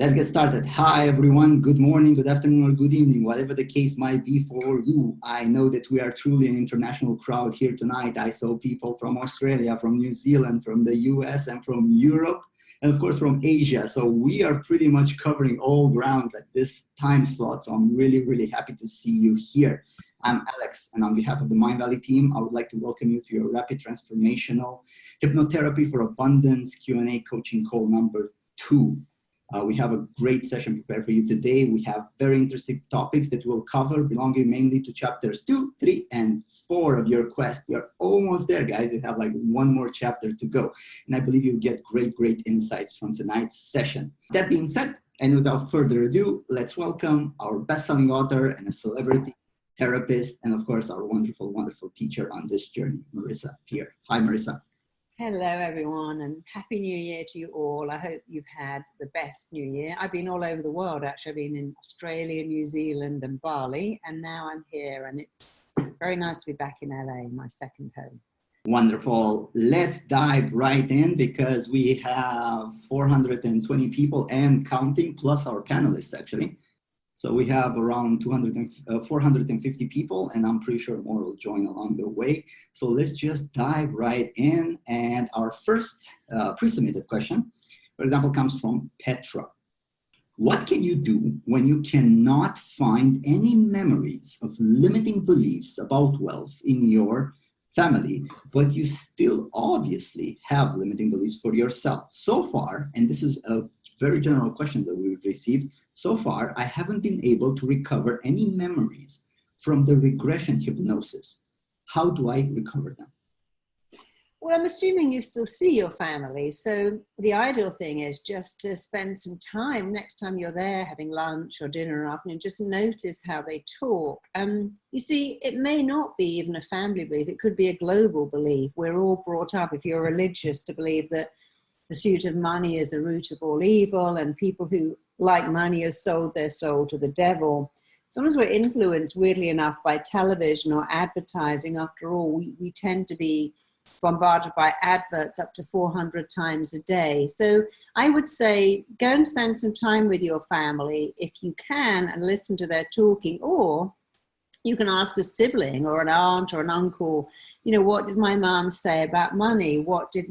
Let's get started. Hi, everyone. Good morning, good afternoon, or good evening, whatever the case might be for you. I know that we are truly an international crowd here tonight. I saw people from Australia, from New Zealand, from the US, and from Europe, and of course from Asia. So we are pretty much covering all grounds at this time slot. So I'm really, really happy to see you here. I'm Alex, and on behalf of the Mindvalley team, I would like to welcome you to your Rapid Transformational Hypnotherapy for Abundance Q&A coaching call number 2. We have a great session prepared for you today. We have very interesting topics that we'll cover, belonging mainly to chapters 2, 3, and 4 of your quest. We are almost there, guys. We have like one more chapter to go. And I believe you'll get great insights from tonight's session. That being said, and without further ado, let's welcome our best-selling author and a celebrity therapist, and of course, our wonderful teacher on this journey, Marissa Peer. Hi, Marissa. Hello, everyone, and Happy New Year to you all. I hope you've had the best New Year. I've been all over the world, actually. I've been in Australia, New Zealand, and Bali, and now I'm here, and it's very nice to be back in LA, my second home. Wonderful. Let's dive right in because we have 420 people and counting, plus our panelists, actually. So we have around 450 people, and I'm pretty sure more will join along the way. So let's just dive right in. And our first pre-submitted question, for example, comes from Petra. What can you do when you cannot find any memories of limiting beliefs about wealth in your family, but you still obviously have limiting beliefs for yourself? So far, and this is a very general question that we've received, so far, I haven't been able to recover any memories from the regression hypnosis. How do I recover them? Well, I'm assuming you still see your family. So the ideal thing is just to spend some time next time you're there having lunch or dinner or afternoon, just notice how they talk. You see, it may not be even a family belief. It could be a global belief. We're all brought up, if you're religious, to believe that pursuit of money is the root of all evil, and people who like money have sold their soul to the devil. Sometimes we're influenced, weirdly enough, by television or advertising. After all, we tend to be bombarded by adverts up to 400 times a day. So I would say go and spend some time with your family if you can and listen to their talking, or you can ask a sibling or an aunt or an uncle, you know, what did my mom say about money? What did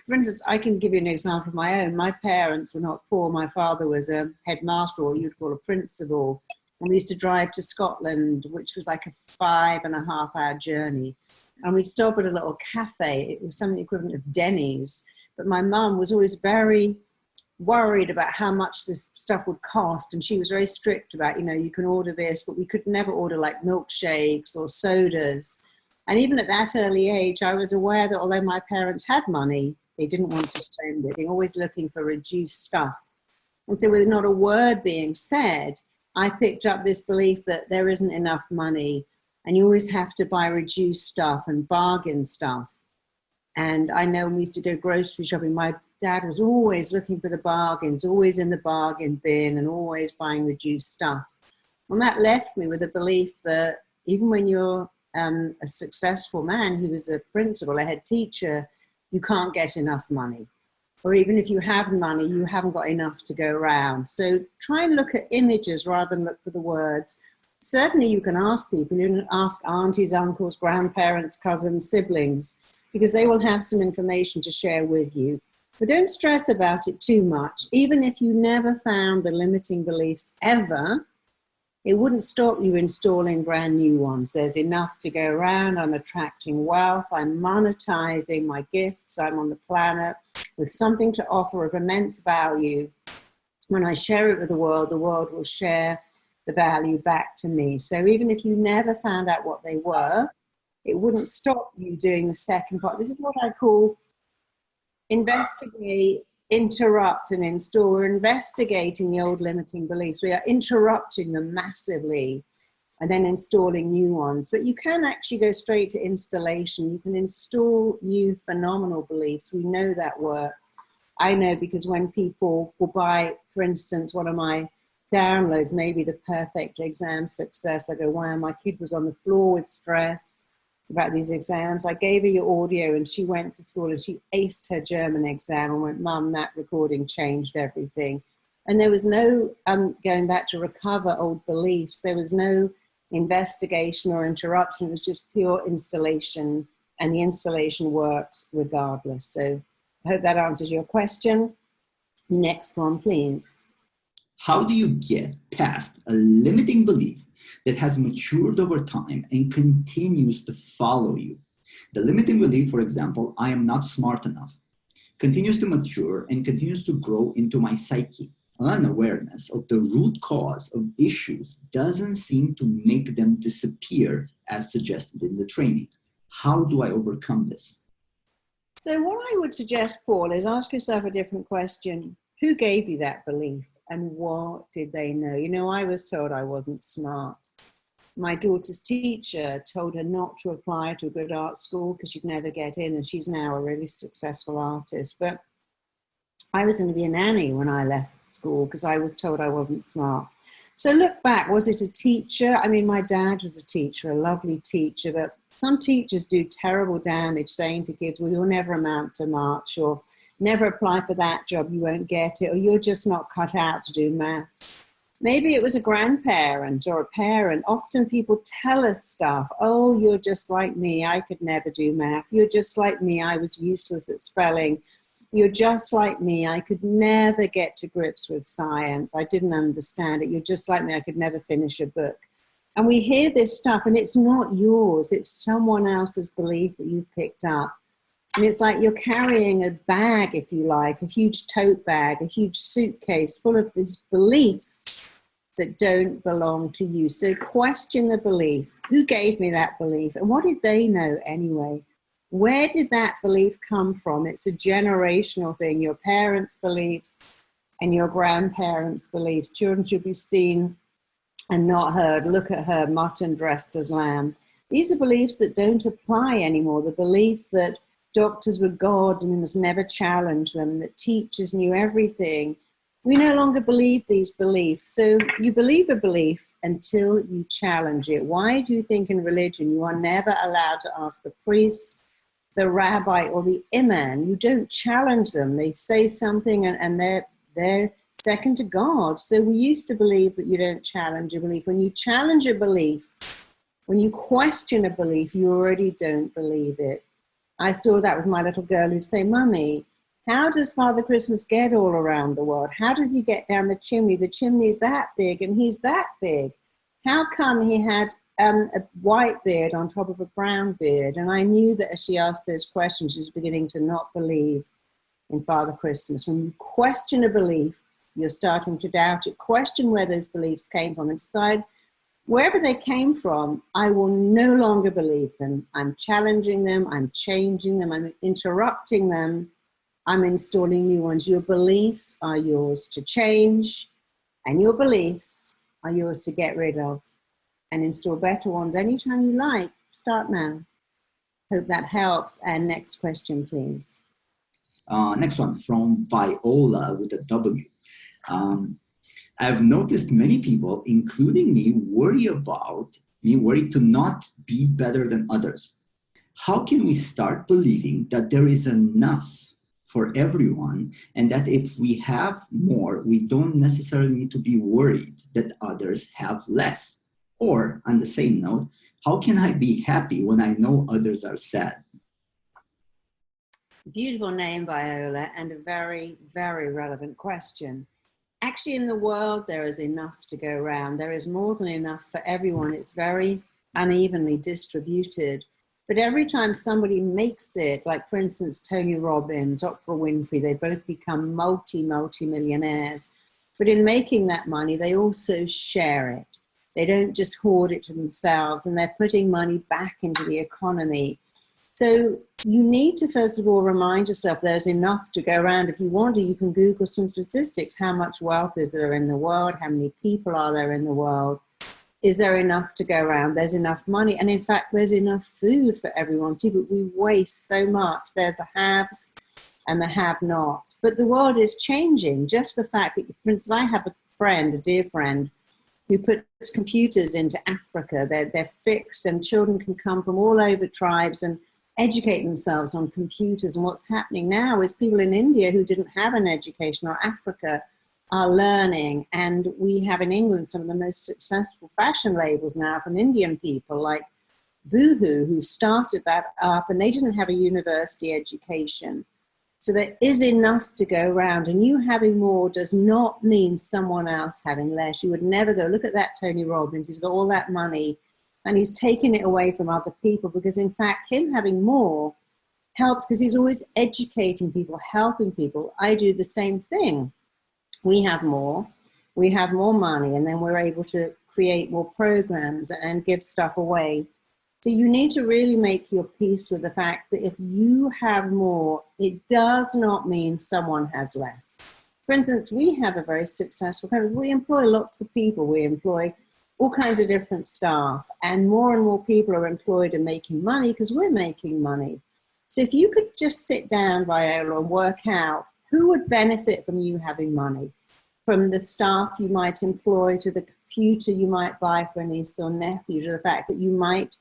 for instance, I can give you an example of my own. My parents were not poor. My father was a headmaster, or you'd call a principal. And we used to drive to Scotland, which was like a 5.5-hour journey. And we'd stop at a little cafe. It was something equivalent of Denny's. But my mum was always very worried about how much this stuff would cost. And she was very strict about, you know, you can order this, but we could never order like milkshakes or sodas. And even at that early age, I was aware that although my parents had money, they didn't want to spend it. They were always looking for reduced stuff. And so with not a word being said, I picked up this belief that there isn't enough money and you always have to buy reduced stuff and bargain stuff. And I know when we used to go grocery shopping, my dad was always looking for the bargains, always in the bargain bin and always buying reduced stuff. And that left me with a belief that even when you're a successful man who was a principal, a head teacher, you can't get enough money. Or even if you have money, you haven't got enough to go around. So try and look at images rather than look for the words. Certainly you can ask people, you can ask aunties, uncles, grandparents, cousins, siblings, because they will have some information to share with you. But don't stress about it too much. Even if you never found the limiting beliefs ever, it wouldn't stop you installing brand new ones. There's enough to go around. I'm attracting wealth. I'm monetizing my gifts. I'm on the planet with something to offer of immense value. When I share it with the world will share the value back to me. So even if you never found out what they were, it wouldn't stop you doing the second part. This is what I call investigate, interrupt, and install. We're investigating the old limiting beliefs. We are interrupting them massively and then installing new ones. But you can actually go straight to installation. You can install new phenomenal beliefs. We know that works. I know because when people will buy, for instance, one of my downloads, maybe the perfect exam success, I go, wow, my kid was on the floor with stress about these exams. I gave her your audio and she went to school and she aced her German exam and went, Mum, that recording changed everything. And there was no going back to recover old beliefs. There was no investigation or interruption. It was just pure installation, and the installation worked regardless. So I hope that answers your question. Next one, please. How do you get past a limiting belief that has matured over time and continues to follow you? The limiting belief, for example, I am not smart enough, continues to mature and continues to grow into my psyche. Unawareness of the root cause of issues doesn't seem to make them disappear as suggested in the training. How do I overcome this? So what I would suggest, Paul, is ask yourself a different question. Who gave you that belief and what did they know? You know, I was told I wasn't smart. My daughter's teacher told her not to apply to a good art school because she'd never get in, and she's now a really successful artist. But I was going to be a nanny when I left school because I was told I wasn't smart. So look back, was it a teacher? I mean, my dad was a teacher, a lovely teacher, but some teachers do terrible damage saying to kids, well, you'll never amount to much, or never apply for that job, you won't get it, or you're just not cut out to do maths. Maybe it was a grandparent or a parent. Often people tell us stuff. Oh, you're just like me. I could never do math. You're just like me. I was useless at spelling. You're just like me. I could never get to grips with science. I didn't understand it. You're just like me. I could never finish a book. And we hear this stuff and it's not yours. It's someone else's belief that you've picked up. And it's like you're carrying a bag, if you like, a huge tote bag, a huge suitcase full of these beliefs that don't belong to you. So question the belief. Who gave me that belief? And what did they know anyway? Where did that belief come from? It's a generational thing. Your parents' beliefs and your grandparents' beliefs. Children should be seen and not heard. Look at her, mutton dressed as lamb. These are beliefs that don't apply anymore. The belief that doctors were gods and we must never challenge them, that teachers knew everything. We no longer believe these beliefs. So you believe a belief until you challenge it. Why do you think in religion you are never allowed to ask the priest, the rabbi, or the imam? You don't challenge them. They say something and they're second to God. So we used to believe that you don't challenge a belief. When you challenge a belief, when you question a belief, you already don't believe it. I saw that with my little girl who'd say, Mummy, how does Father Christmas get all around the world? How does he get down the chimney? The chimney's that big and he's that big. How come he had a white beard on top of a brown beard? And I knew that as she asked those questions, she was beginning to not believe in Father Christmas. When you question a belief, you're starting to doubt it. Question where those beliefs came from and decide, wherever they came from, I will no longer believe them. I'm challenging them, I'm changing them, I'm interrupting them, I'm installing new ones. Your beliefs are yours to change, and your beliefs are yours to get rid of and install better ones anytime you like. Start now. Hope that helps. And next question, please. Next one from Viola with a W. I've noticed many people, including me, worry to not be better than others. How can we start believing that there is enough for everyone and that if we have more, we don't necessarily need to be worried that others have less? Or on the same note, how can I be happy when I know others are sad? Beautiful name, Viola, and a very, very relevant question. Actually, in the world, there is enough to go around. There is more than enough for everyone. It's very unevenly distributed. But every time somebody makes it, like for instance, Tony Robbins, Oprah Winfrey, they both become multi-millionaires. But in making that money, they also share it. They don't just hoard it to themselves, and they're putting money back into the economy. So you need to, first of all, remind yourself there's enough to go around. If you want to, you can Google some statistics. How much wealth is there in the world? How many people are there in the world? Is there enough to go around? There's enough money. And in fact, there's enough food for everyone too, but we waste so much. There's the haves and the have-nots. But the world is changing. Just the fact that, for instance, I have a friend, a dear friend, who puts computers into Africa. They're fixed, and children can come from all over tribes and educate themselves on computers. And what's happening now is people in India who didn't have an education, or Africa, are learning. And we have in England some of the most successful fashion labels now from Indian people like Boohoo, who started that up, and they didn't have a university education. So there is enough to go around, and you having more does not mean someone else having less. You would never go, look at that Tony Robbins, he's got all that money and he's taking it away from other people, because in fact him having more helps because he's always educating people, helping people. I do the same thing. We have more money, and then we're able to create more programs and give stuff away. So you need to really make your peace with the fact that if you have more, it does not mean someone has less. For instance, we have a very successful company. We employ lots of people. We employ all kinds of different staff, and more people are employed and making money because we're making money. So if you could just sit down, Viola, and work out who would benefit from you having money, from the staff you might employ to the computer you might buy for a niece or nephew, to the fact that you might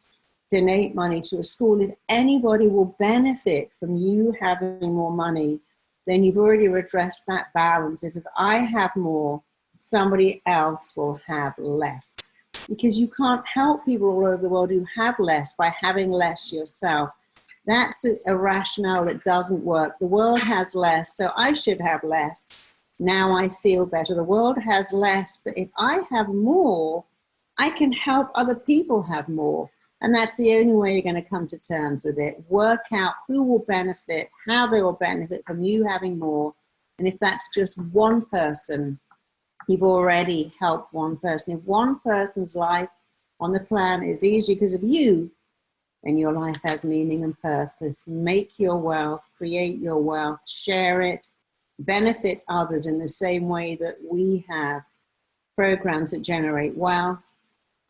donate money to a school. If anybody will benefit from you having more money, then you've already addressed that balance. If I have more, somebody else will have less. Because you can't help people all over the world who have less by having less yourself. That's a rationale that doesn't work. The world has less, so I should have less. Now I feel better. The world has less, but if I have more, I can help other people have more. And that's the only way you're going to come to terms with it. Work out who will benefit, how they will benefit from you having more. And if that's just one person, you've already helped one person. If one person's life on the planet is easy because of you, then your life has meaning and purpose. Make your wealth, create your wealth, share it, benefit others in the same way that we have programs that generate wealth.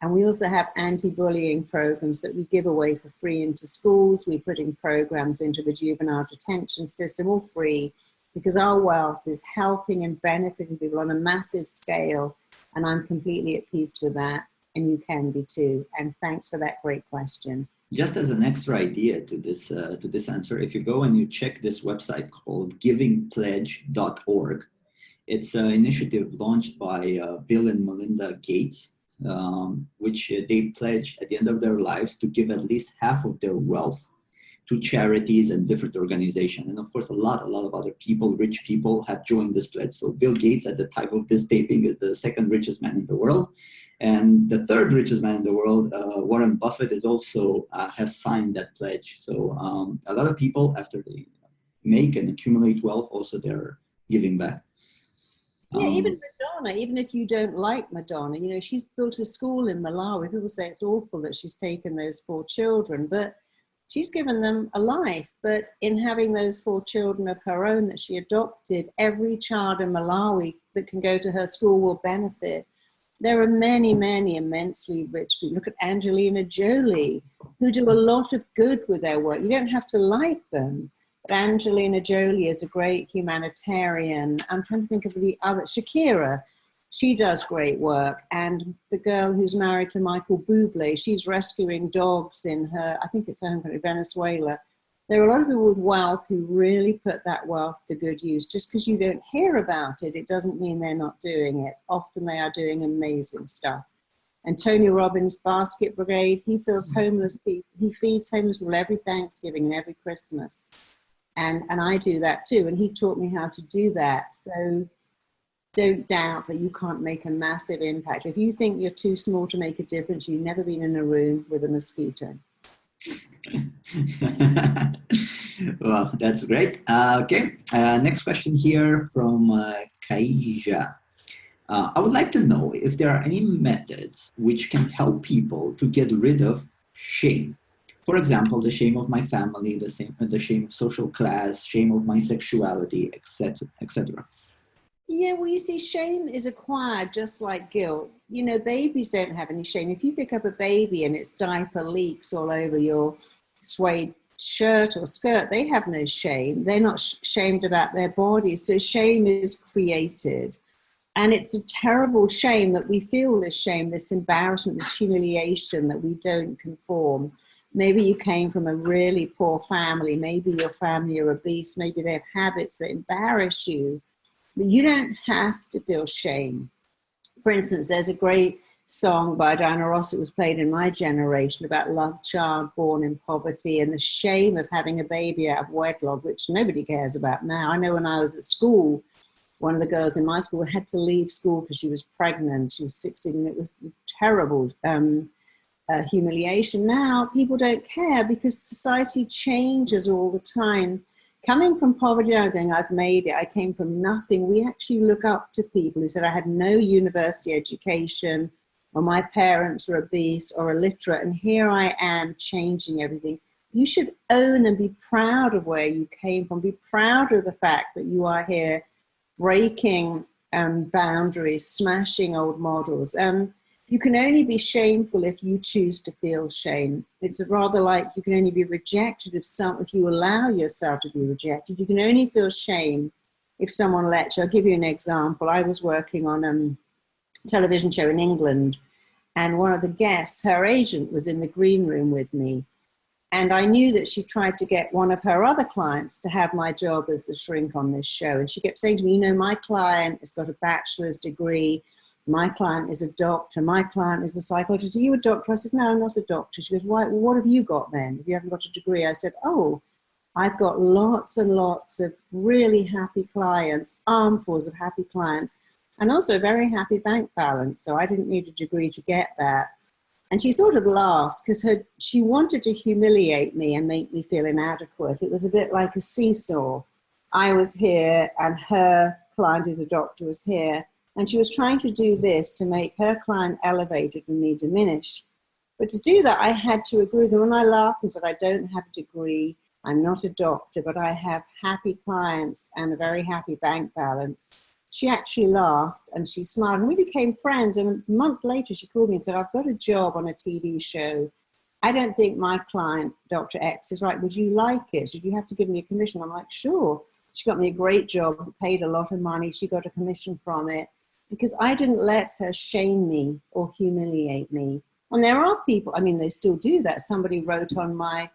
And we also have anti-bullying programs that we give away for free into schools. We put in programs into the juvenile detention system, all free, because our wealth is helping and benefiting people on a massive scale. And I'm completely at peace with that. And you can be too. And thanks for that great question. Just as an extra idea to this answer, if you go and you check this website called givingpledge.org, it's an initiative launched by Bill and Melinda Gates, which they pledge at the end of their lives to give at least half of their wealth to charities and different organizations. And of course, a lot of other people, rich people, have joined this pledge. So Bill Gates, at the time of this taping, is the second richest man in the world. And the third richest man in the world, Warren Buffett, is also has signed that pledge. So a lot of people, after they make and accumulate wealth, also they're giving back. Yeah, even Madonna, even if you don't like Madonna, you know, she's built a school in Malawi. People say it's awful that she's taken those 4 children, but she's given them a life. But in having those 4 children of her own that she adopted, every child in Malawi that can go to her school will benefit. There are many, many immensely rich people. Look at Angelina Jolie, who do a lot of good with their work. You don't have to like them. But Angelina Jolie is a great humanitarian. I'm trying to think of the other, Shakira. She does great work. And the girl who's married to Michael Bublé, she's rescuing dogs in her, I think it's her home country, Venezuela. There are a lot of people with wealth who really put that wealth to good use. Just because you don't hear about it, it doesn't mean they're not doing it. Often they are doing amazing stuff. And Tony Robbins' Basket Brigade, he feeds homeless people every Thanksgiving and every Christmas. And I do that too. And he taught me how to do that. So don't doubt that you can't make a massive impact. If you think you're too small to make a difference, you've never been in a room with a mosquito. Well, that's great. Okay, next question here from Kaija. I would like to know if there are any methods which can help people to get rid of shame. For example, the shame of my family, the shame of social class, shame of my sexuality, etc., etc. Yeah, well, you see, shame is acquired just like guilt. You know, babies don't have any shame. If you pick up a baby and its diaper leaks all over your suede shirt or skirt, they have no shame. They're not shamed about their bodies. So shame is created. And it's a terrible shame that we feel this shame, this embarrassment, this humiliation that we don't conform. Maybe you came from a really poor family. Maybe your family are obese. Maybe they have habits that embarrass you. But you don't have to feel shame. For instance, there's a great song by Diana Ross that was played in my generation about love child born in poverty and the shame of having a baby out of wedlock, which nobody cares about now. I know when I was at school, one of the girls in my school had to leave school because she was pregnant. She was 16, and it was terrible humiliation. Now people don't care because society changes all the time. Coming from poverty, I'm going, I've made it. I came from nothing. We actually look up to people who said, I had no university education, or my parents were obese or illiterate, and here I am changing everything. You should own and be proud of where you came from. Be proud of the fact that you are here breaking boundaries, smashing old models. You can only be shameful if you choose to feel shame. It's rather like you can only be rejected if you allow yourself to be rejected. You can only feel shame if someone lets you. I'll give you an example. I was working on a television show in England, and one of the guests, her agent, was in the green room with me. And I knew that she tried to get one of her other clients to have my job as the shrink on this show. And she kept saying to me, you know, my client has got a bachelor's degree. My client is a doctor. My client is the psychologist. Are you a doctor? I said, no, I'm not a doctor. She goes, why? Well, what have you got then if you haven't got a degree? I said, oh, I've got lots and lots of really happy clients, armfuls of happy clients, and also a very happy bank balance. So I didn't need a degree to get that. And she sort of laughed because she wanted to humiliate me and make me feel inadequate. It was a bit like a seesaw. I was here and her client, who's a doctor, was here. And she was trying to do this to make her client elevated and me diminished. But to do that, I had to agree with her. When I laughed and said, I don't have a degree, I'm not a doctor, but I have happy clients and a very happy bank balance, she actually laughed and she smiled and we became friends. And a month later, she called me and said, I've got a job on a TV show. I don't think my client, Dr. X, is right. Would you like it? Did you have to give me a commission? I'm like, sure. She got me a great job, paid a lot of money. She got a commission from it because I didn't let her shame me or humiliate me. And there are people, I mean, they still do that. Somebody wrote on my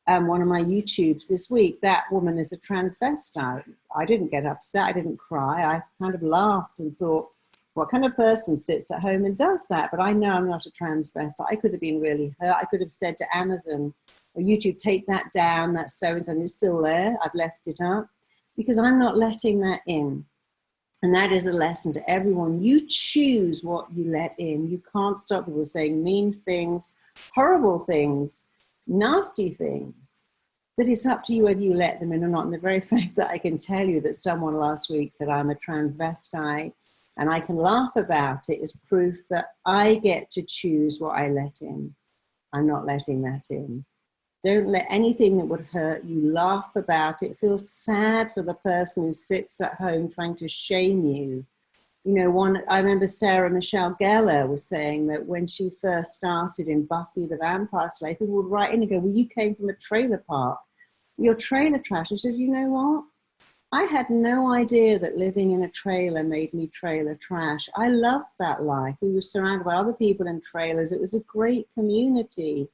one of my YouTubes this week, that woman is a transvestite. I didn't get upset. I didn't cry. I kind of laughed and thought, what kind of person sits at home and does that? But I know I'm not a transvestite. I could have been really hurt. I could have said to Amazon or YouTube, take that down. That's so-and-so. It's still there. I've left it up because I'm not letting that in. And that is a lesson to everyone. You choose what you let in. You can't stop people saying mean things, horrible things, nasty things, but it's up to you whether you let them in or not. And the very fact that I can tell you that someone last week said I'm a transvestite and I can laugh about it is proof that I get to choose what I let in. I'm not letting that in. Don't let anything that would hurt you. Laugh about it. Feel sad for the person who sits at home trying to shame you. You know, I remember Sarah Michelle Gellar was saying that when she first started in Buffy the Vampire Slayer, people would write in and go, well, you came from a trailer park. You're trailer trash. I said, you know what? I had no idea that living in a trailer made me trailer trash. I loved that life. We were surrounded by other people in trailers. It was a great community.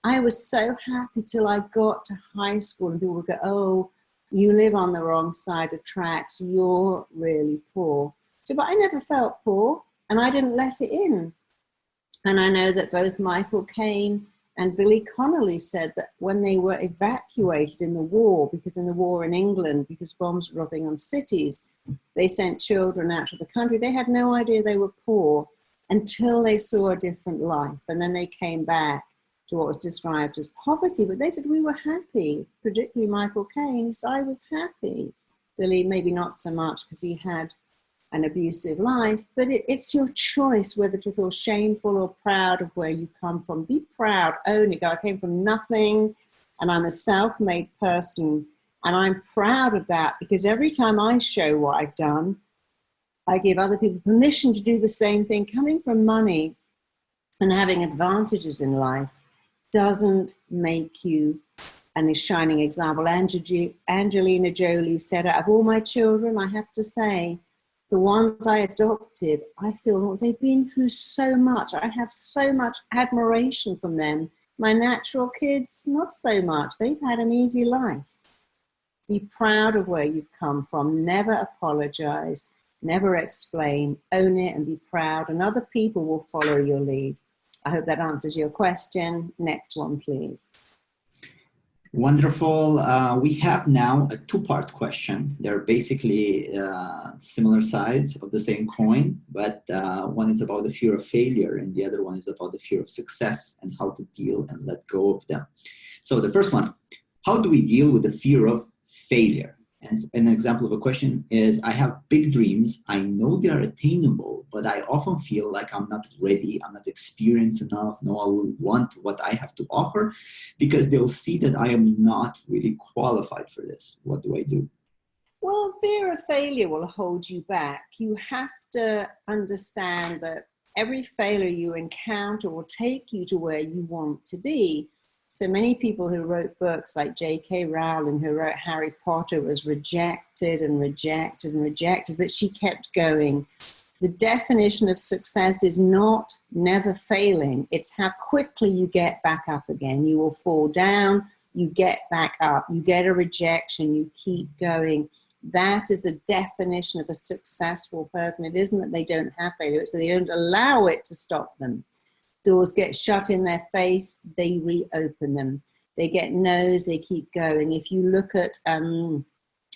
I was so happy till I got to high school and people would go, oh, you live on the wrong side of tracks. You're really poor. But I never felt poor and I didn't let it in. And I know that both Michael Caine and Billy Connolly said that when they were evacuated in the war, because in the war in England, because bombs were dropping on cities, they sent children out to the country. They had no idea they were poor until they saw a different life. And then they came back to what was described as poverty. But they said we were happy, particularly Michael Caine. So I was happy. Billy, maybe not so much because he had an abusive life, but it's your choice whether to feel shameful or proud of where you come from. Be proud, own it. I came from nothing and I'm a self-made person and I'm proud of that because every time I show what I've done, I give other people permission to do the same thing. Coming from money and having advantages in life doesn't make you a shining example. Angelina Jolie said, out of all my children, I have to say, the ones I adopted, I feel they've been through so much. I have so much admiration from them. My natural kids, not so much. They've had an easy life. Be proud of where you've come from. Never apologize. Never explain. Own it and be proud, and other people will follow your lead. I hope that answers your question. Next one, please. Wonderful. We have now a two-part question. They're basically similar sides of the same coin, but one is about the fear of failure and the other one is about the fear of success and how to deal and let go of them. So the first one, how do we deal with the fear of failure? And an example of a question is, I have big dreams. I know they are attainable, but I often feel like I'm not ready. I'm not experienced enough. No one will want what I have to offer because they'll see that I am not really qualified for this. What do I do? Well, fear of failure will hold you back. You have to understand that every failure you encounter will take you to where you want to be. So many people who wrote books like J.K. Rowling, who wrote Harry Potter, was rejected and rejected and rejected, but she kept going. The definition of success is not never failing. It's how quickly you get back up again. You will fall down, you get back up, you get a rejection, you keep going. That is the definition of a successful person. It isn't that they don't have failure, it's that they don't allow it to stop them. Doors get shut in their face, they reopen them. They get no's, they keep going. If you look at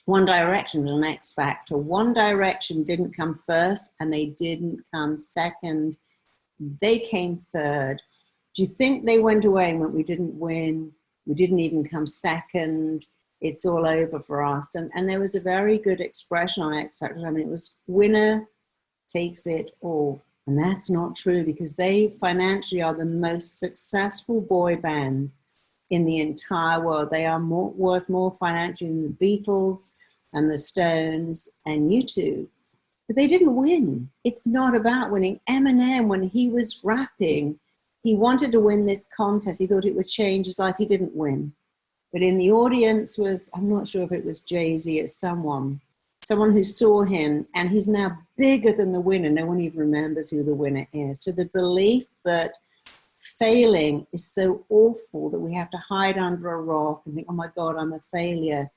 One Direction, the X Factor, One Direction didn't come first and they didn't come second. They came third. Do you think they went away and went, we didn't win, we didn't even come second, it's all over for us? And there was a very good expression on X Factor. I mean, it was winner takes it all. And that's not true, because they financially are the most successful boy band in the entire world. They are worth more financially than the Beatles and the Stones and U2. But they didn't win. It's not about winning. Eminem, when he was rapping, he wanted to win this contest. He thought it would change his life. He didn't win. But in the audience was, I'm not sure if it was Jay-Z, it's someone who saw him, and he's now bigger than the winner. No one even remembers who the winner is. So the belief that failing is so awful that we have to hide under a rock and think, oh my God, I'm a failure.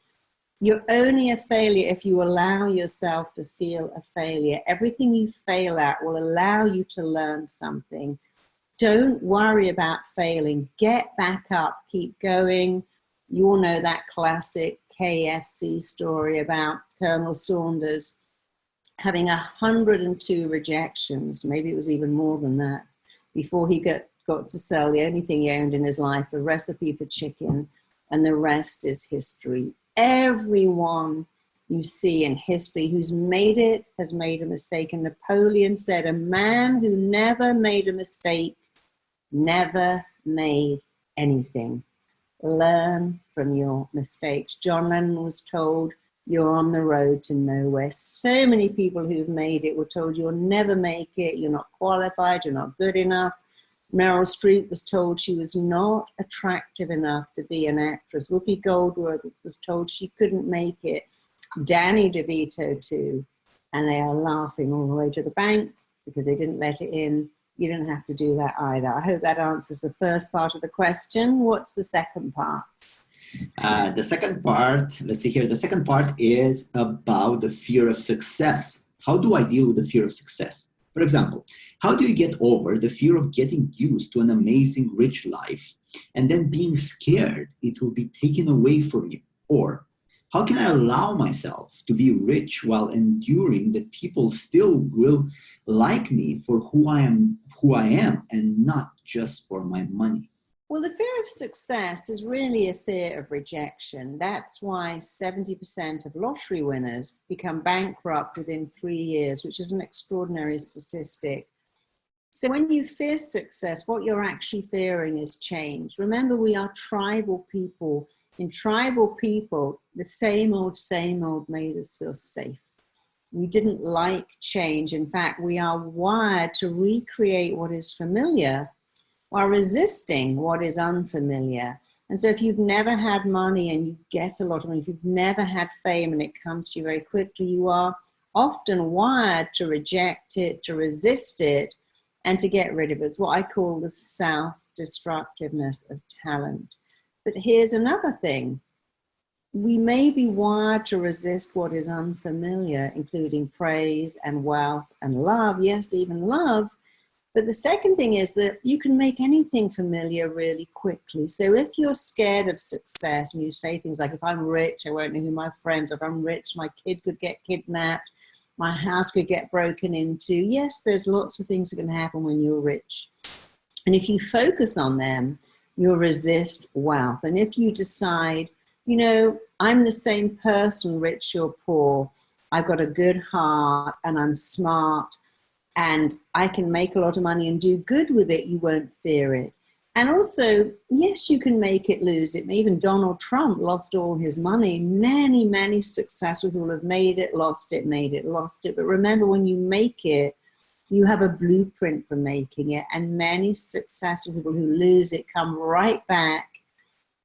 You're only a failure if you allow yourself to feel a failure. Everything you fail at will allow you to learn something. Don't worry about failing. Get back up, keep going. You all know that classic KFC story about Colonel Saunders having 102 rejections, maybe it was even more than that, before he got to sell the only thing he owned in his life, a recipe for chicken, and the rest is history. Everyone you see in history who's made it has made a mistake. And Napoleon said, a man who never made a mistake never made anything. Learn from your mistakes. John Lennon was told, you're on the road to nowhere. So many people who've made it were told, you'll never make it, you're not qualified, you're not good enough. Meryl Streep was told she was not attractive enough to be an actress. Whoopi Goldberg was told she couldn't make it. Danny DeVito too. And they are laughing all the way to the bank because they didn't let it in. You don't have to do that either. I hope that answers the first part of the question. What's the second part? The second part, let's see here. The second part is about the fear of success. How do I deal with the fear of success? For example, how do you get over the fear of getting used to an amazing, rich life and then being scared it will be taken away from you? Or how can I allow myself to be rich while enduring that people still will like me for who I am, and not just for my money? Well, the fear of success is really a fear of rejection. That's why 70% of lottery winners become bankrupt within 3 years, which is an extraordinary statistic. So when you fear success, what you're actually fearing is change. Remember, we are tribal people. In tribal people, the same old made us feel safe. We didn't like change. In fact, we are wired to recreate what is familiar while resisting what is unfamiliar. And so if you've never had money and you get a lot of money, if you've never had fame and it comes to you very quickly, you are often wired to reject it, to resist it, and to get rid of it. It's what I call the self-destructiveness of talent. But here's another thing. we may be wired to resist what is unfamiliar, including praise and wealth and love. Yes, even love. But the second thing is that you can make anything familiar really quickly. So if you're scared of success and you say things like, if I'm rich, I won't know who my friends are. If I'm rich, my kid could get kidnapped. My house could get broken into. Yes, there's lots of things that can happen when you're rich. And if you focus on them, you'll resist wealth. And if you decide, you know, I'm the same person, rich or poor, I've got a good heart and I'm smart and I can make a lot of money and do good with it, you won't fear it. And also, yes, you can make it, lose it. Even Donald Trump lost all his money. Many, many successful people have made it, lost it, made it, lost it. But remember, when you make it, you have a blueprint for making it. And many successful people who lose it come right back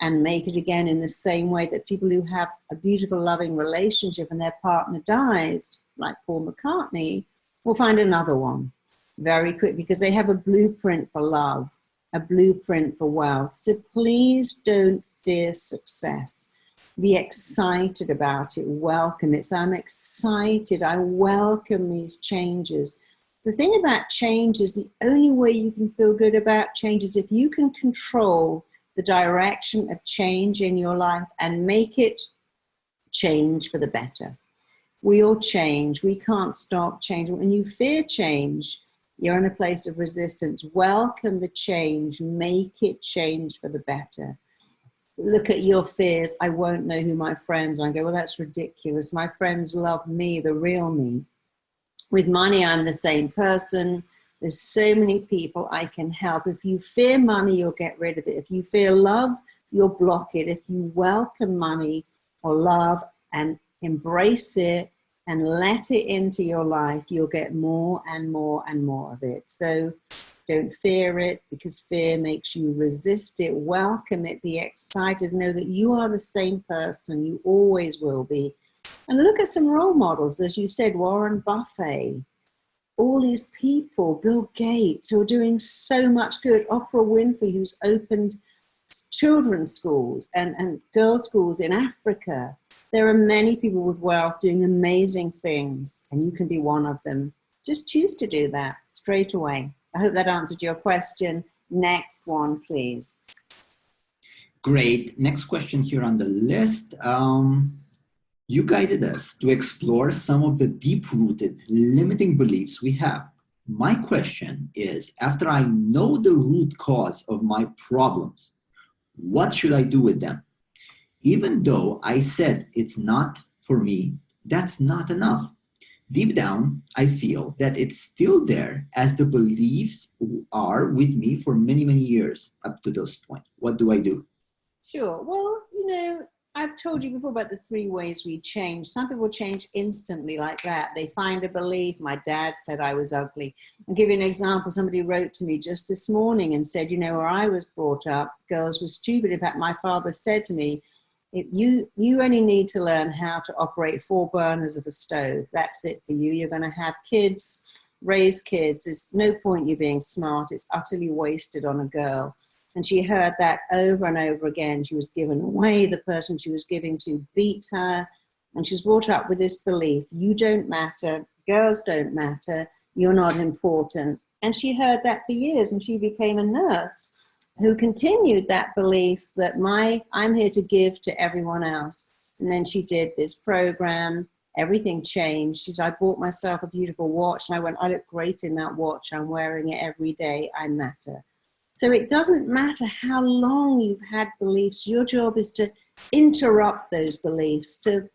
and make it again in the same way that people who have a beautiful, loving relationship and their partner dies, like Paul McCartney, will find another one very quick because they have a blueprint for love, a blueprint for wealth. So please don't fear success. Be excited about it, welcome it. So I'm excited, I welcome these changes. The thing about change is the only way you can feel good about change is if you can control the direction of change in your life and make it change for the better. We all change. We can't stop change. When you fear change, you're in a place of resistance. Welcome the change. Make it change for the better. Look at your fears. I won't know who my friends are. I go, well, that's ridiculous. My friends love me, the real me. With money, I'm the same person. There's so many people I can help. If you fear money, you'll get rid of it. If you fear love, you'll block it. If you welcome money or love and embrace it and let it into your life, you'll get more and more and more of it. So don't fear it, because fear makes you resist it. Welcome it, be excited, know that you are the same person, you always will be. And look at some role models, as you said, Warren Buffett, all these people, Bill Gates, who are doing so much good, Oprah Winfrey, who's opened children's schools and girls' schools in Africa. There are many people with wealth doing amazing things, and you can be one of them. Just choose to do that straight away. I hope that answered your question. Next one, please. Great. Next question here on the list. You guided us to explore some of the deep-rooted limiting beliefs we have. My question is, after I know the root cause of my problems, what should I do with them? Even though I said it's not for me, that's not enough. Deep down, I feel that it's still there, as the beliefs are with me for many, many years up to this point. What do I do? Sure. Well, you know, I've told you before about the 3 ways we change. Some people change instantly like that. They find a belief. My dad said I was ugly. I'll give you an example. Somebody wrote to me just this morning and said, you know, where I was brought up, girls were stupid. In fact, my father said to me, you only need to learn how to operate 4 burners of a stove. That's it for you. You're going to have kids, raise kids. There's no point you being smart. It's utterly wasted on a girl. And she heard that over and over again. She was given away. The person she was giving to beat her. And she's brought up with this belief, you don't matter, girls don't matter, you're not important. And she heard that for years, and she became a nurse who continued that belief that I'm here to give to everyone else. And then she did this program. Everything changed. She said, I bought myself a beautiful watch. And I went, I look great in that watch. I'm wearing it every day. I matter. So it doesn't matter how long you've had beliefs. Your job is to interrupt those beliefs, to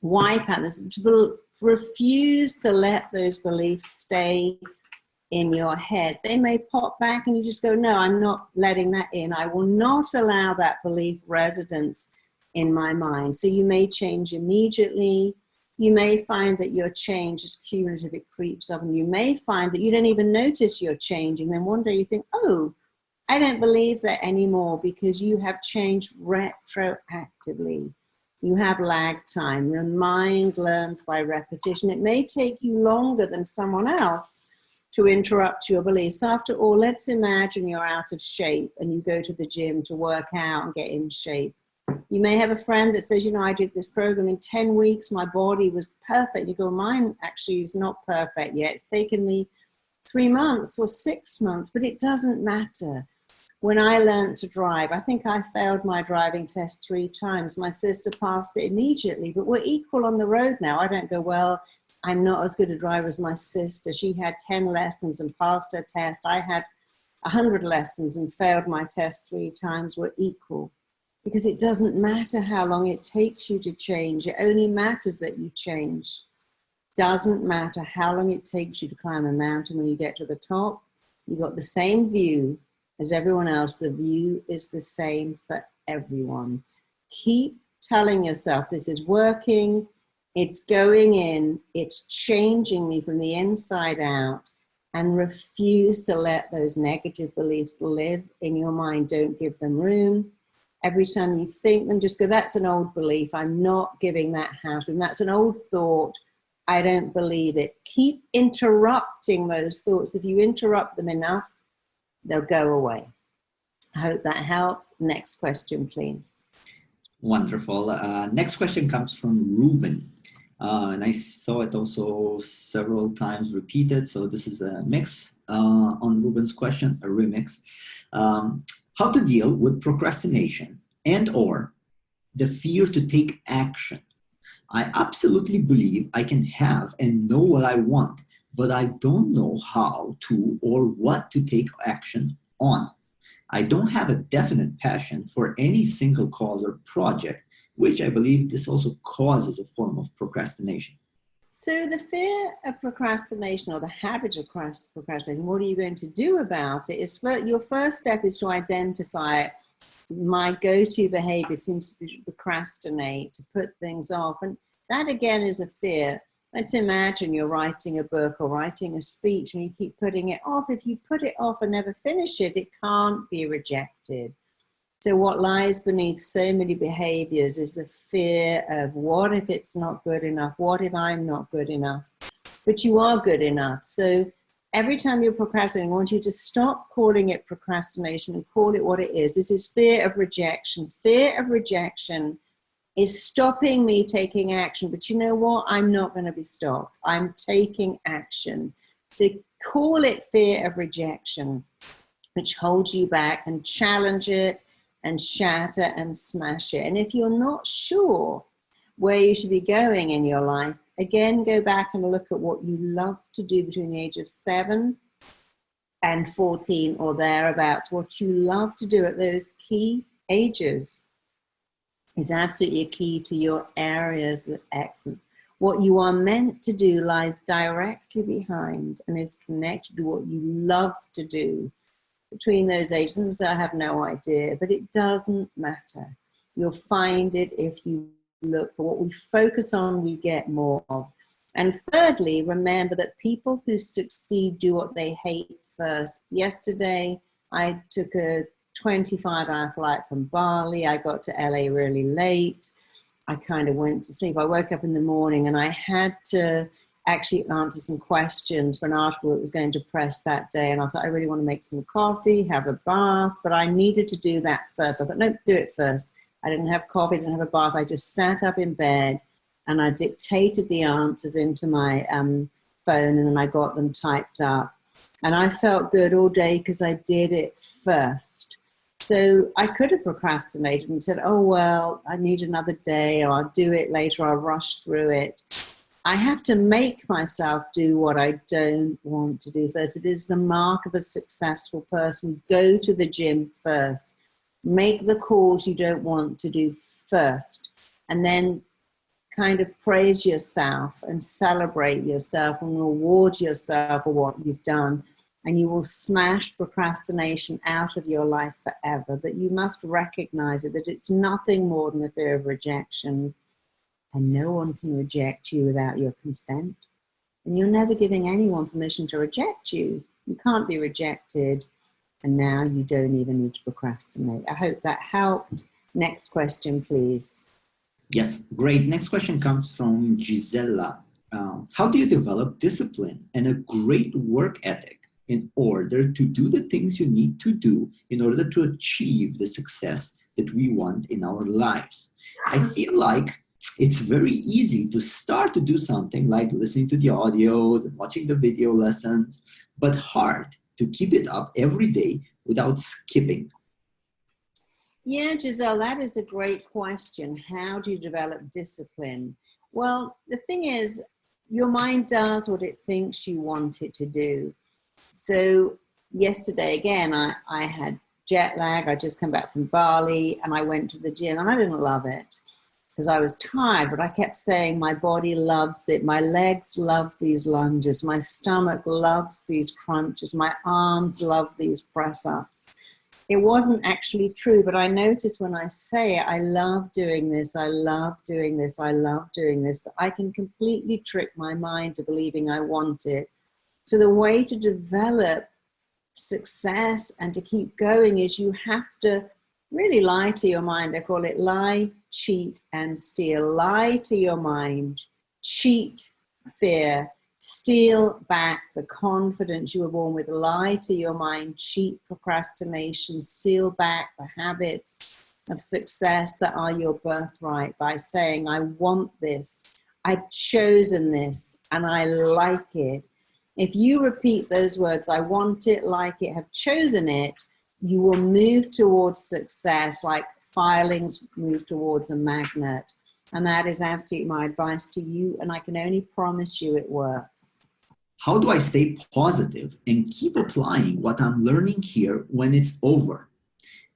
wipe out this, to refuse to let those beliefs stay in your head. They may pop back and you just go, no, I'm not letting that in. I will not allow that belief residence in my mind. So you may change immediately. You may find that your change is cumulative, it creeps up, and you may find that you don't even notice you're changing. Then one day you think, oh, I don't believe that anymore, because you have changed retroactively. You have lag time. Your mind learns by repetition. It may take you longer than someone else to interrupt your beliefs. After all, let's imagine you're out of shape and you go to the gym to work out and get in shape. You may have a friend that says, you know, I did this program in 10 weeks, my body was perfect. You go, mine actually is not perfect yet. It's taken me 3 months or 6 months, but it doesn't matter. When I learned to drive, I think I failed my driving test 3 times. My sister passed it immediately, but we're equal on the road now. I don't go, well, I'm not as good a driver as my sister. She had 10 lessons and passed her test. I had 100 lessons and failed my test 3 times. We're equal. Because it doesn't matter how long it takes you to change. It only matters that you change. Doesn't matter how long it takes you to climb a mountain. When you get to the top, you got the same view as everyone else. The view is the same for everyone. Keep telling yourself this is working, it's going in, it's changing me from the inside out, and refuse to let those negative beliefs live in your mind. Don't give them room. Every time you think them, just go, that's an old belief. I'm not giving that house room. That's an old thought. I don't believe it. Keep interrupting those thoughts. If you interrupt them enough, they'll go away. I hope that helps. Next question, please. Wonderful. Next question comes from Ruben. And I saw it also several times repeated. So this is a mix on Ruben's question, a remix. How to deal with procrastination and or the fear to take action. I absolutely believe I can have and know what I want, but I don't know how to or what to take action on. I don't have a definite passion for any single cause or project, which I believe this also causes a form of procrastination. So the fear of procrastination or the habit of procrastinating, what are you going to do about it? Your first step is to identify my go-to behavior seems to be to procrastinate, to put things off. And that again is a fear. Let's imagine you're writing a book or writing a speech and you keep putting it off. If you put it off and never finish it, it can't be rejected. So what lies beneath so many behaviors is the fear of what if it's not good enough? What if I'm not good enough? But you are good enough. So every time you're procrastinating, I want you to stop calling it procrastination and call it what it is. This is fear of rejection. Fear of rejection is stopping me taking action. But you know what? I'm not going to be stopped. I'm taking action. So call it fear of rejection, which holds you back, and challenge it and shatter and smash it. And if you're not sure where you should be going in your life, again, go back and look at what you love to do between the age of 7 and 14 or thereabouts. What you love to do at those key ages is absolutely a key to your areas of excellence. What you are meant to do lies directly behind and is connected to what you love to do between those ages. And so I have no idea, but it doesn't matter. You'll find it if you look for what we focus on, we get more of. And thirdly, remember that people who succeed do what they hate first. Yesterday, I took a 25-hour flight from Bali. I got to LA really late. I kind of went to sleep. I woke up in the morning and I had to actually answer some questions for an article that was going to press that day. And I thought, I really want to make some coffee, have a bath, but I needed to do that first. I thought, no, do it first. I didn't have coffee, didn't have a bath. I just sat up in bed and I dictated the answers into my phone, and then I got them typed up. And I felt good all day because I did it first. So I could have procrastinated and said, oh, well, I need another day, or I'll do it later, I'll rush through it. I have to make myself do what I don't want to do first. But it is the mark of a successful person. Go to the gym first. Make the calls you don't want to do first. And then kind of praise yourself and celebrate yourself and reward yourself for what you've done. And you will smash procrastination out of your life forever. But you must recognize it, that it's nothing more than the fear of rejection. And no one can reject you without your consent. And you're never giving anyone permission to reject you. You can't be rejected. And now you don't even need to procrastinate. I hope that helped. Next question, please. Yes, great. Next question comes from Gisela. How do you develop discipline and a great work ethic in order to do the things you need to do in order to achieve the success that we want in our lives. I feel like it's very easy to start to do something like listening to the audios and watching the video lessons, but hard to keep it up every day without skipping. Yeah, Giselle, that is a great question. How do you develop discipline? Well, the thing is, your mind does what it thinks you want it to do. So yesterday, again, I had jet lag. I just come back from Bali and I went to the gym and I didn't love it because I was tired, but I kept saying my body loves it. My legs love these lunges. My stomach loves these crunches. My arms love these press-ups. It wasn't actually true, but I noticed when I say it, I love doing this, I love doing this, I love doing this, I can completely trick my mind to believing I want it. So the way to develop success and to keep going is you have to really lie to your mind. I call it lie, cheat, and steal. Lie to your mind, cheat fear, steal back the confidence you were born with. Lie to your mind, cheat procrastination, steal back the habits of success that are your birthright by saying, I want this, I've chosen this, and I like it. If you repeat those words, I want it, like it, have chosen it, you will move towards success like filings move towards a magnet. And that is absolutely my advice to you, and I can only promise you it works. How do I stay positive and keep applying what I'm learning here when it's over?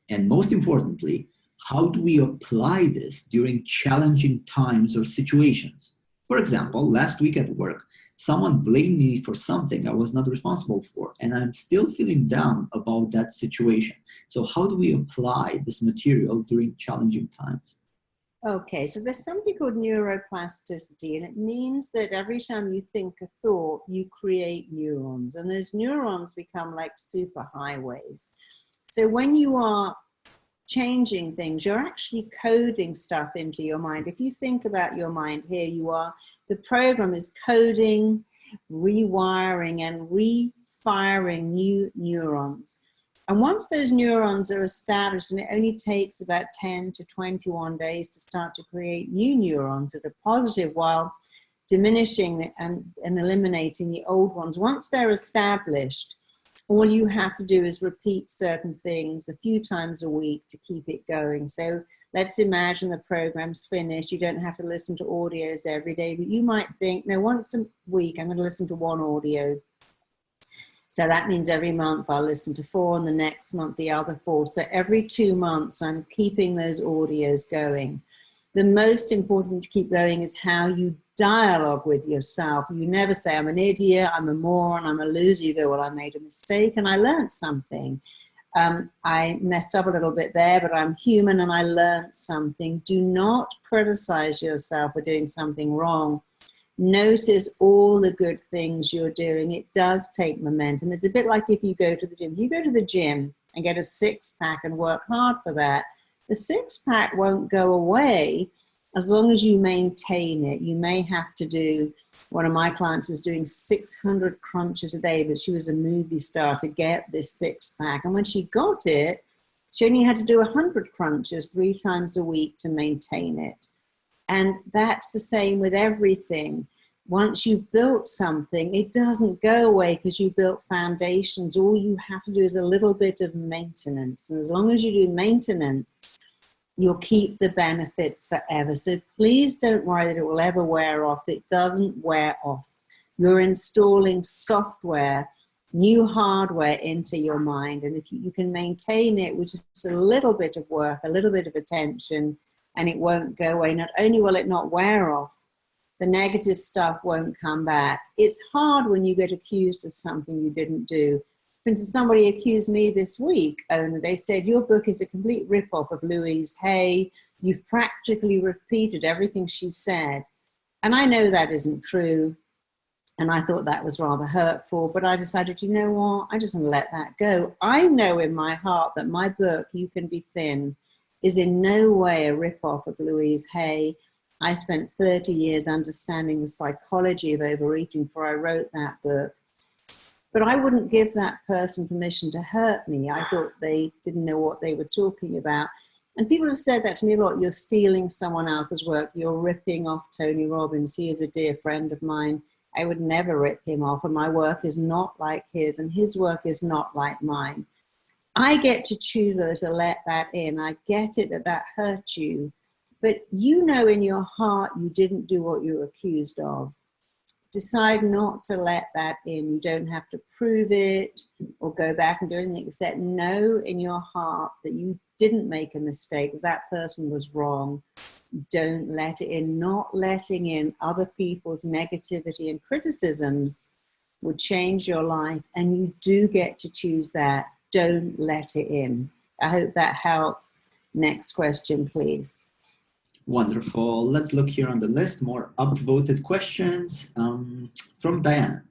And most importantly, how do we apply this during challenging times or situations? For example, last week at work, someone blamed me for something I was not responsible for, and I'm still feeling down about that situation. So how do we apply this material during challenging times? Okay, so there's something called neuroplasticity, and it means that every time you think a thought, you create neurons, and those neurons become like superhighways. So when you are changing things, you're actually coding stuff into your mind. If you think about your mind, here you are, the program is coding, rewiring, and refiring new neurons. And once those neurons are established, and it only takes about 10 to 21 days to start to create new neurons that are positive while diminishing and eliminating the old ones. Once they're established, all you have to do is repeat certain things a few times a week to keep it going. So let's imagine the program's finished. You don't have to listen to audios every day, but you might think, no, once a week I'm going to listen to one audio. So that means every month I'll listen to 4, and the next month the other 4. So every 2 months I'm keeping those audios going. The most important thing to keep going is how you dialogue with yourself. You never say, I'm an idiot, I'm a moron, I'm a loser. You go, well, I made a mistake and I learned something. I messed up a little bit there, but I'm human and I learned something. Do not criticize yourself for doing something wrong. Notice all the good things you're doing. It does take momentum. It's a bit like if you go to the gym. If you go to the gym and get a six-pack and work hard for that, the six-pack won't go away as long as you maintain it. You may have to do, one of my clients was doing 600 crunches a day, but she was a movie star to get this six-pack. And when she got it, she only had to do 100 crunches 3 times a week to maintain it. And that's the same with everything. Once you've built something, it doesn't go away because you built foundations. All you have to do is a little bit of maintenance. And as long as you do maintenance, you'll keep the benefits forever. So please don't worry that it will ever wear off. It doesn't wear off. You're installing software, new hardware into your mind. And if you can maintain it with just a little bit of work, a little bit of attention, and it won't go away. Not only will it not wear off, the negative stuff won't come back. It's hard when you get accused of something you didn't do. For instance, somebody accused me this week, and they said, your book is a complete ripoff of Louise Hay. You've practically repeated everything she said. And I know that isn't true. And I thought that was rather hurtful, but I decided, you know what, I just want to let that go. I know in my heart that my book, You Can Be Thin, is in no way a ripoff of Louise Hay. I spent 30 years understanding the psychology of overeating before I wrote that book. But I wouldn't give that person permission to hurt me. I thought they didn't know what they were talking about. And people have said that to me a lot. You're stealing someone else's work. You're ripping off Tony Robbins. He is a dear friend of mine. I would never rip him off, and my work is not like his, and his work is not like mine. I get to choose whether to let that in. I get it that that hurt you, but you know in your heart you didn't do what you were accused of. Decide not to let that in. You don't have to prove it or go back and do anything except know in your heart that you didn't make a mistake, that that person was wrong. Don't let it in. Not letting in other people's negativity and criticisms would change your life, and you do get to choose that. Don't let it in. I hope that helps. Next question, please. Wonderful. Let's look here on the list, more upvoted questions from Diana.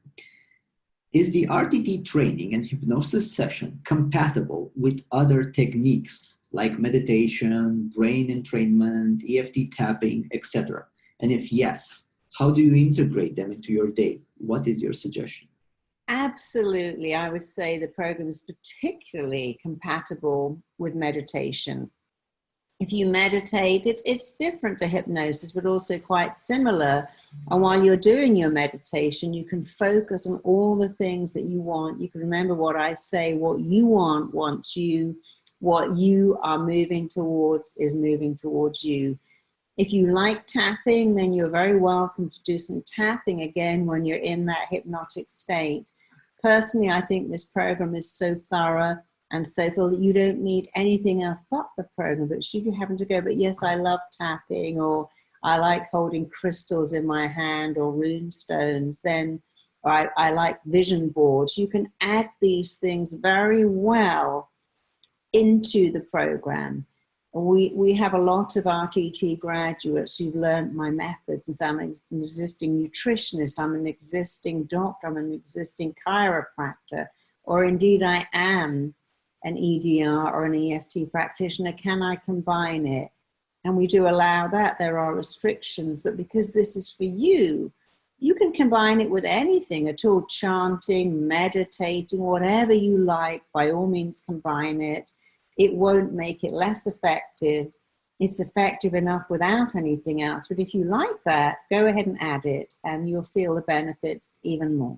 Is the RTT training and hypnosis session compatible with other techniques like meditation, brain entrainment, EFT tapping, etc.? And if yes, how do you integrate them into your day? What is your suggestion? Absolutely. I would say the program is particularly compatible with meditation. If you meditate, it's different to hypnosis, but also quite similar. And while you're doing your meditation, you can focus on all the things that you want. You can remember what I say, what you want wants you, what you are moving towards is moving towards you. If you like tapping, then you're very welcome to do some tapping again when you're in that hypnotic state. Personally, I think this program is so thorough and so full that you don't need anything else but the program. But should you happen to go, but yes, I love tapping, or I like holding crystals in my hand, or rune stones, then I like vision boards. You can add these things very well into the program. We have a lot of RTT graduates who've learned my methods, and so I'm an existing nutritionist, I'm an existing doctor, I'm an existing chiropractor, or indeed I am an EDR or an EFT practitioner. Can I combine it? And we do allow that. There are restrictions, but because this is for you, you can combine it with anything at all, chanting, meditating, whatever you like, by all means combine it. It won't make it less effective. It's effective enough without anything else. But if you like that, go ahead and add it, and you'll feel the benefits even more.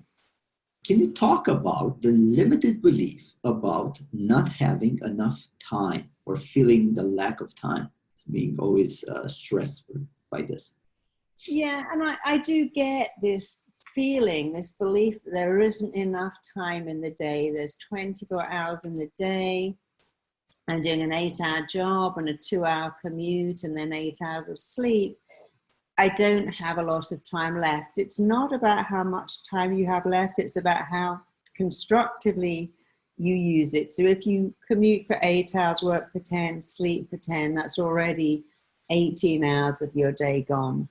Can you talk about the limited belief about not having enough time, or feeling the lack of time, being always stressed by this? Yeah, and I do get this feeling, this belief that there isn't enough time in the day. There's 24 hours in the day. I'm doing an 8-hour job and a 2-hour commute and then 8 hours of sleep. I don't have a lot of time left. It's not about how much time you have left. It's about how constructively you use it. So if you commute for 8 hours, work for 10, sleep for 10, that's already 18 hours of your day gone.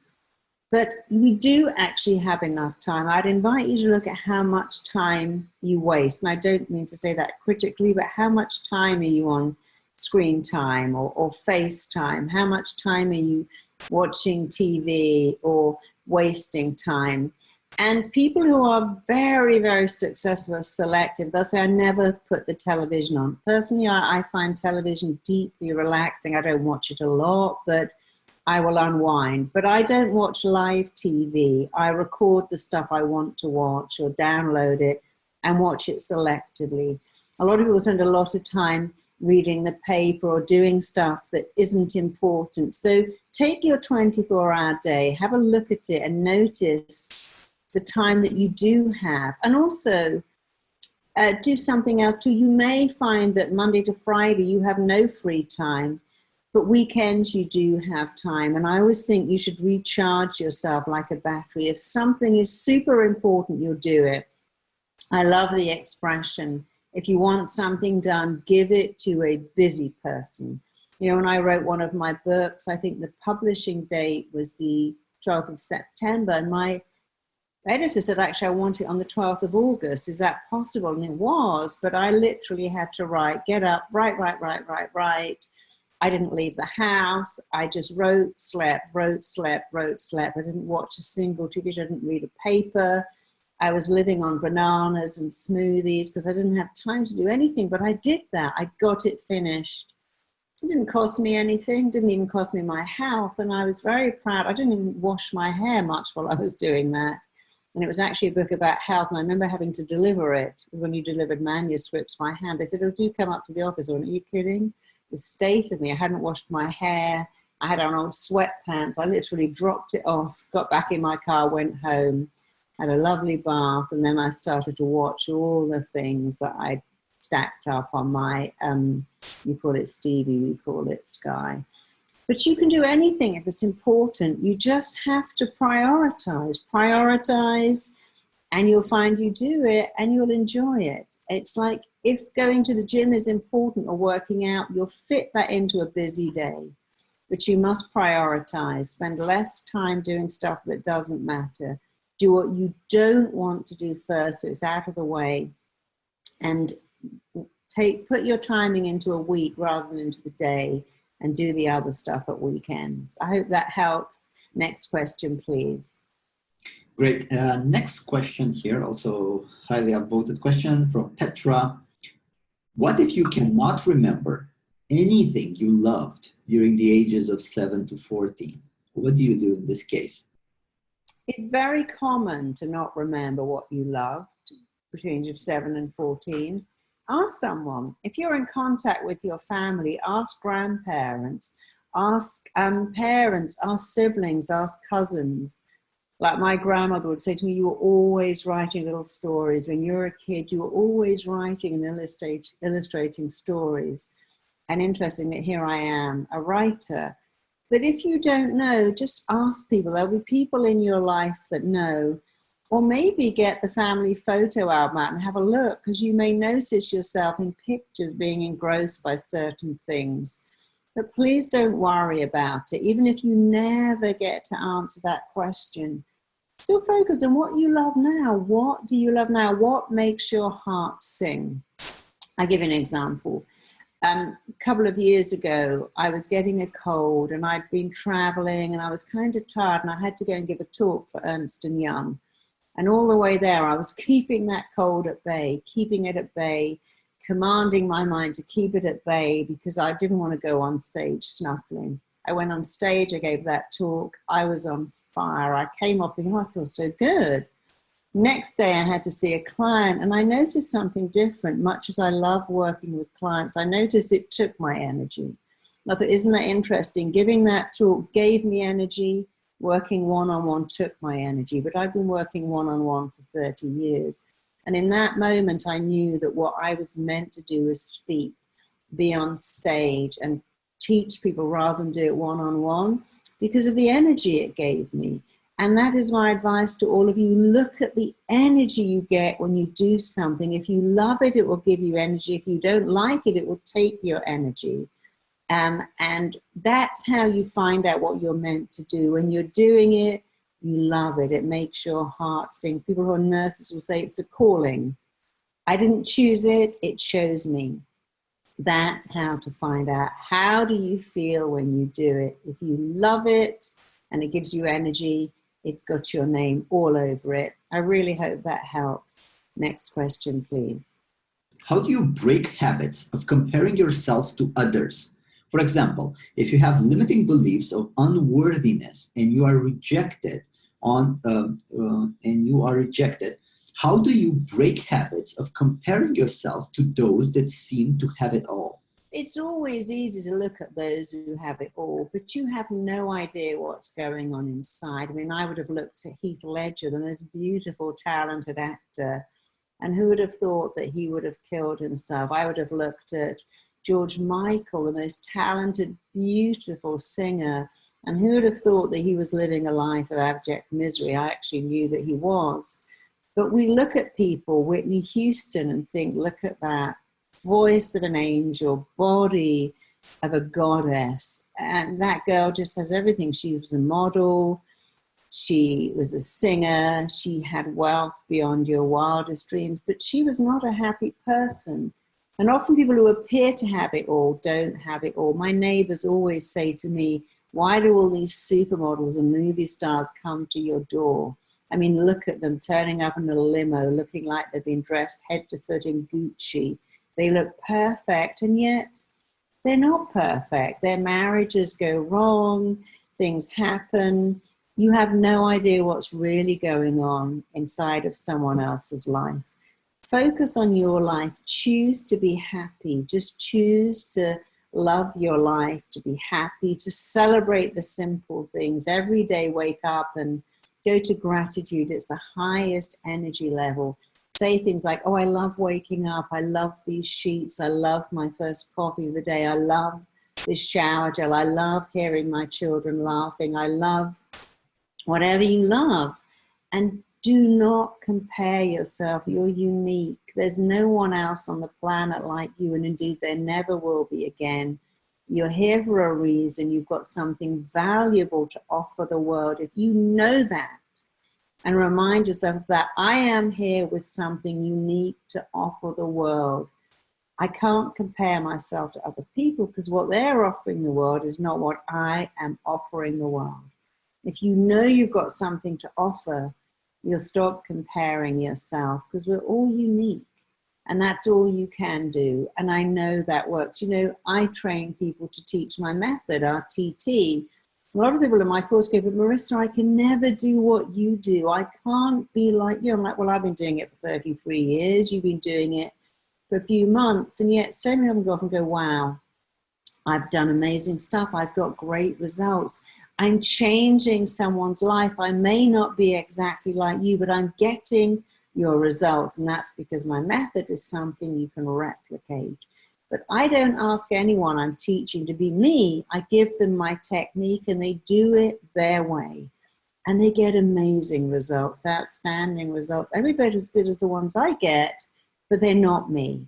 But we do actually have enough time. I'd invite you to look at how much time you waste. And I don't mean to say that critically, but how much time are you on screen time or FaceTime? How much time are you watching TV or wasting time? And people who are very, very successful are selective. They'll say, I never put the television on. Personally, I find television deeply relaxing. I don't watch it a lot, but I will unwind. But I don't watch live TV. I record the stuff I want to watch or download it and watch it selectively. A lot of people spend a lot of time reading the paper or doing stuff that isn't important. So take your 24-hour day, have a look at it and notice the time that you do have. And also do something else too. You may find that Monday to Friday you have no free time, but weekends you do have time. And I always think you should recharge yourself like a battery. If something is super important, you'll do it. I love the expression, if you want something done, give it to a busy person. You know, when I wrote one of my books, I think the publishing date was the 12th of September, and my editor said, actually, I want it on the 12th of August. Is that possible? And it was, but I literally had to write, get up, write. I didn't leave the house. I just wrote, slept. I didn't watch a single TV show. I didn't read a paper. I was living on bananas and smoothies because I didn't have time to do anything, but I did that. I got it finished. It didn't cost me anything, didn't even cost me my health, and I was very proud. I didn't even wash my hair much while I was doing that. And it was actually a book about health, and I remember having to deliver it when you delivered manuscripts by hand. They said, "Oh, do come up to the office." I went, "Are you kidding?" The state of me, I hadn't washed my hair, I had on old sweatpants, I literally dropped it off, got back in my car, went home, had a lovely bath, and then I started to watch all the things that I'd stacked up on my, you call it Stevie, we call it Sky. But you can do anything if it's important. You just have to prioritize, and you'll find you do it and you'll enjoy it. It's like if going to the gym is important or working out, you'll fit that into a busy day. But you must prioritize, spend less time doing stuff that doesn't matter. Do what you don't want to do first so it's out of the way, and put your timing into a week rather than into the day, and do the other stuff at weekends. I hope that helps. Next question, please. Great. Next question here, also highly upvoted question from Petra. What if you cannot remember anything you loved during the ages of 7 to 14? What do you do in this case? It's very common to not remember what you loved between the age of 7 and 14. Ask someone. If you're in contact with your family, ask grandparents, ask parents, ask siblings, ask cousins. Like my grandmother would say to me, you were always writing little stories. When you were a kid, you were always writing and illustrating stories. And interesting that here I am, a writer. But if you don't know, just ask people. There'll be people in your life that know. Or maybe get the family photo album out and have a look, because you may notice yourself in pictures being engrossed by certain things. But please don't worry about it, even if you never get to answer that question. Still focus on what you love now. What do you love now? What makes your heart sing? I'll give you an example. A couple of years ago, I was getting a cold and I'd been traveling and I was kind of tired and I had to go and give a talk for Ernst & Young. And all the way there, I was keeping that cold at bay, keeping it at bay, commanding my mind to keep it at bay because I didn't want to go on stage snuffling. I went on stage, I gave that talk, I was on fire. I came off thinking, oh, I feel so good. Next day, I had to see a client and I noticed something different. Much as I love working with clients, I noticed it took my energy. I thought, isn't that interesting? Giving that talk gave me energy. Working one-on-one took my energy, but I've been working one-on-one for 30 years. And in that moment, I knew that what I was meant to do was speak, be on stage and teach people rather than do it one-on-one because of the energy it gave me. And that is my advice to all of you. Look at the energy you get when you do something. If you love it, it will give you energy. If you don't like it, it will take your energy. And that's how you find out what you're meant to do. When you're doing it, you love it. It makes your heart sing. People who are nurses will say it's a calling. I didn't choose it, it chose me. That's how to find out. How do you feel when you do it? If you love it and it gives you energy, it's got your name all over it. I really hope that helps. Next question, please. How do you break habits of comparing yourself to others? For example, if you have limiting beliefs of unworthiness and you are rejected how do you break habits of comparing yourself to those that seem to have it all? It's always easy to look at those who have it all, but you have no idea what's going on inside. I mean, I would have looked at Heath Ledger, the most beautiful, talented actor, and who would have thought that he would have killed himself? I would have looked at George Michael, the most talented, beautiful singer, and who would have thought that he was living a life of abject misery? I actually knew that he was. But we look at people, Whitney Houston, and think, look at that voice of an angel, body of a goddess. And that girl just has everything. She was a model. She was a singer. She had wealth beyond your wildest dreams, but she was not a happy person. And often people who appear to have it all don't have it all. My neighbors always say to me, why do all these supermodels and movie stars come to your door? I mean, look at them turning up in a limo, looking like they've been dressed head to foot in Gucci. They look perfect, and yet They're not perfect. Their marriages go wrong, things happen. You have no idea what's really going on inside of someone else's life. Focus on your life. Choose to be happy. Just choose to love your life, to be happy, to celebrate the simple things. Every day, wake up and go to gratitude. It's the highest energy level. Say things like, oh, I love waking up. I love these sheets. I love my first coffee of the day. I love this shower gel. I love hearing my children laughing. I love whatever you love. And do not compare yourself. You're unique. There's no one else on the planet like you, and indeed there never will be again. You're here for a reason. You've got something valuable to offer the world. If you know that and remind yourself that I am here with something unique to offer the world. I can't compare myself to other people because what they're offering the world is not what I am offering the world. If you know you've got something to offer, you'll stop comparing yourself because we're all unique and that's all you can do. And I know that works. You know, I train people to teach my method, our TT. A lot of people in my course go, but Marissa, I can never do what you do. I can't be like you. I'm like, well, I've been doing it for 33 years. You've been doing it for a few months. And yet so many of them go off and go, wow, I've done amazing stuff. I've got great results. I'm changing someone's life. I may not be exactly like you, but I'm getting your results. And that's because my method is something you can replicate. But I don't ask anyone I'm teaching to be me. I give them my technique and they do it their way. And they get amazing results, outstanding results. Everybody's as good as the ones I get, but they're not me.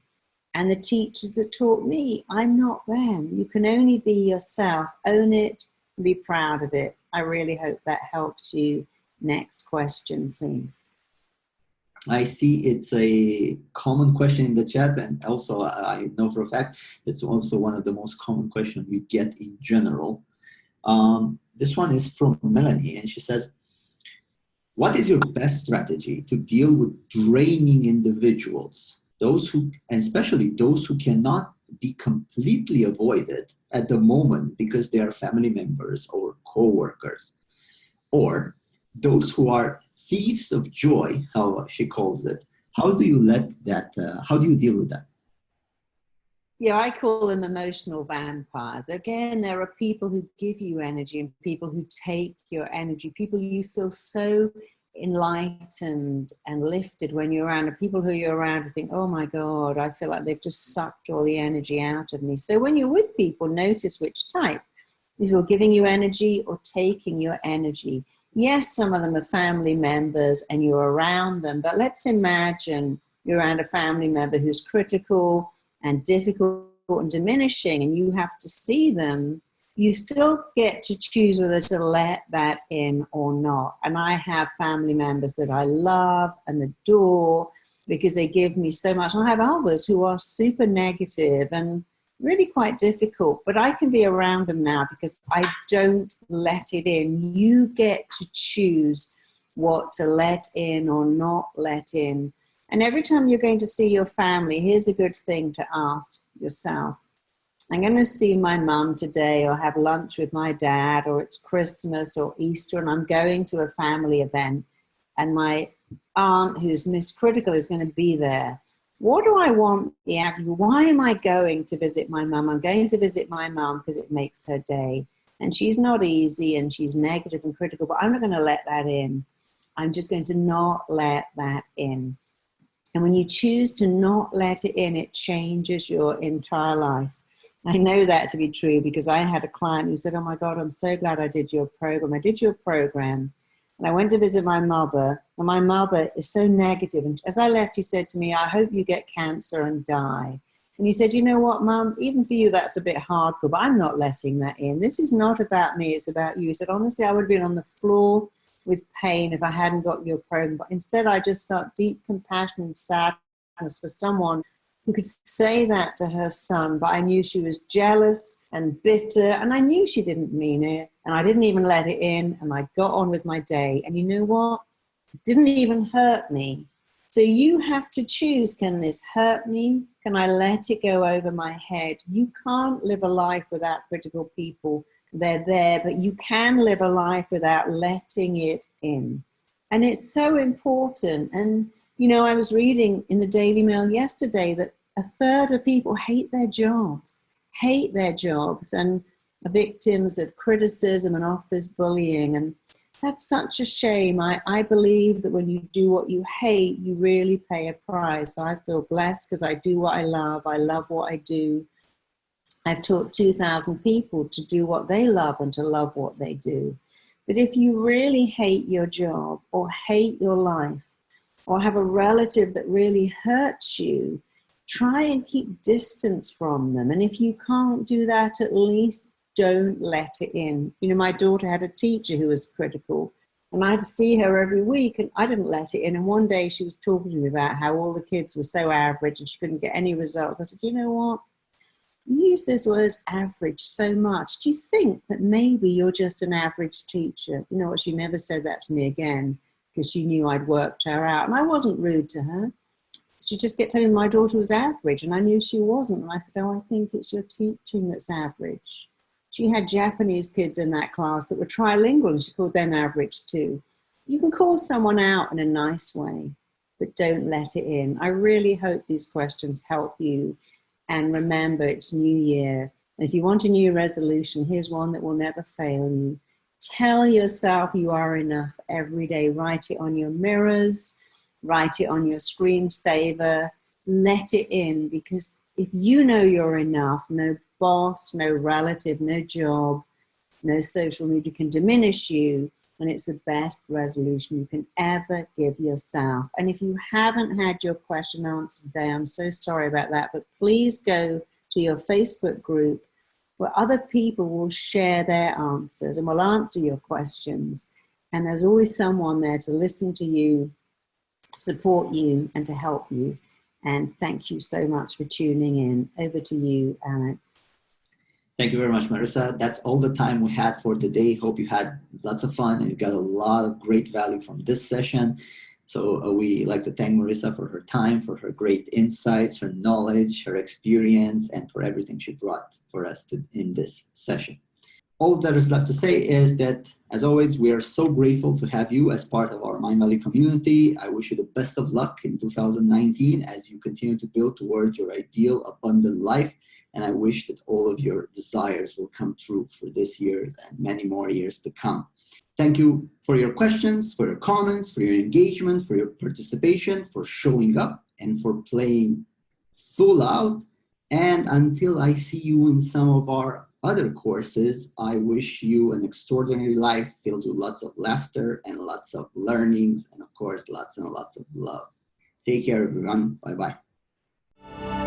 And the teachers that taught me, I'm not them. You can only be yourself. Own it. Be proud of it. I really hope that helps you. Next question, please. I see it's a common question in the chat, and also I know for a fact it's also one of the most common questions we get in general. This one is from Melanie, and she says, what is your best strategy to deal with draining individuals, those who, and especially those who cannot be completely avoided at the moment because they are family members or co-workers, or those who are thieves of joy, how she calls it? How do you how do you deal with that? Yeah, I call them emotional vampires. Again, there are people who give you energy and people who take your energy, people you feel so enlightened and lifted when you're around, and people who you're around who think, oh my God, I feel like they've just sucked all the energy out of me. So when you're with people, notice which type. These people giving you energy or taking your energy. Yes, some of them are family members and you're around them, but let's imagine you're around a family member who's critical and difficult and diminishing, and you have to see them. You still get to choose whether to let that in or not. And I have family members that I love and adore because they give me so much. And I have others who are super negative and really quite difficult, but I can be around them now because I don't let it in. You get to choose what to let in or not let in. And every time you're going to see your family, here's a good thing to ask yourself. I'm going to see my mum today or have lunch with my dad, or it's Christmas or Easter and I'm going to a family event and my aunt who's Miss Critical is going to be there. What do I want? Why am I going to visit my mum? I'm going to visit my mum because it makes her day. And she's not easy and she's negative and critical, but I'm not going to let that in. I'm just going to not let that in. And when you choose to not let it in, it changes your entire life. I know that to be true because I had a client who said, oh my God, I'm so glad I did your program. I did your program. And I went to visit my mother, and my mother is so negative. And as I left, he said to me, I hope you get cancer and die. And he said, you know what, Mum, even for you, that's a bit hardcore, but I'm not letting that in. This is not about me, it's about you. He said, honestly, I would have been on the floor with pain if I hadn't got your program. But instead, I just felt deep compassion and sadness for someone who could say that to her son, but I knew she was jealous and bitter, and I knew she didn't mean it, and I didn't even let it in, and I got on with my day. And you know what? It didn't even hurt me. So you have to choose, can this hurt me? Can I let it go over my head? You can't live a life without critical people. They're there, but you can live a life without letting it in. And it's so important. And, you know, I was reading in the Daily Mail yesterday that 1/3 of people hate their jobs, and are victims of criticism and office bullying. And that's such a shame. I believe that when you do what you hate, you really pay a price. I feel blessed because I do what I love. I love what I do. I've taught 2,000 people to do what they love and to love what they do. But if you really hate your job or hate your life or have a relative that really hurts you, try and keep distance from them. And if you can't do that, at least don't let it in. You know, my daughter had a teacher who was critical, and I had to see her every week, and I didn't let it in. And one day she was talking to me about how all the kids were so average and she couldn't get any results. I said, you know what? You use this word average so much. Do you think that maybe you're just an average teacher? You know what? She never said that to me again because she knew I'd worked her out. And I wasn't rude to her. She just kept telling me my daughter was average, and I knew she wasn't. And I said, oh, I think it's your teaching that's average. She had Japanese kids in that class that were trilingual, and she called them average too. You can call someone out in a nice way, but don't let it in. I really hope these questions help you. And remember, it's New Year. And if you want a new resolution, here's one that will never fail you. Tell yourself you are enough every day. Write it on your mirrors, write it on your screensaver, let it in, because if you know you're enough, no boss, no relative, no job, no social media can diminish you, and it's the best resolution you can ever give yourself. And if you haven't had your question answered today, I'm so sorry about that, but please go to your Facebook group where other people will share their answers and will answer your questions. And there's always someone there to listen to you, to support you, and to help you. And thank you so much for tuning in. Over to you, Alex. Thank you very much, Marissa. That's all the time we had for today. Hope you had lots of fun and you got a lot of great value from this session. So we like to thank Marissa for her time, for her great insights, her knowledge, her experience, and for everything she brought for us in this session. All that is left to say is that, as always, we are so grateful to have you as part of our Mindvalley community. I wish you the best of luck in 2019 as you continue to build towards your ideal, abundant life. And I wish that all of your desires will come true for this year and many more years to come. Thank you for your questions, for your comments, for your engagement, for your participation, for showing up, and for playing full out. And until I see you in some of our other courses, I wish you an extraordinary life filled with lots of laughter and lots of learnings, and of course, lots and lots of love. Take care, everyone. Bye-bye.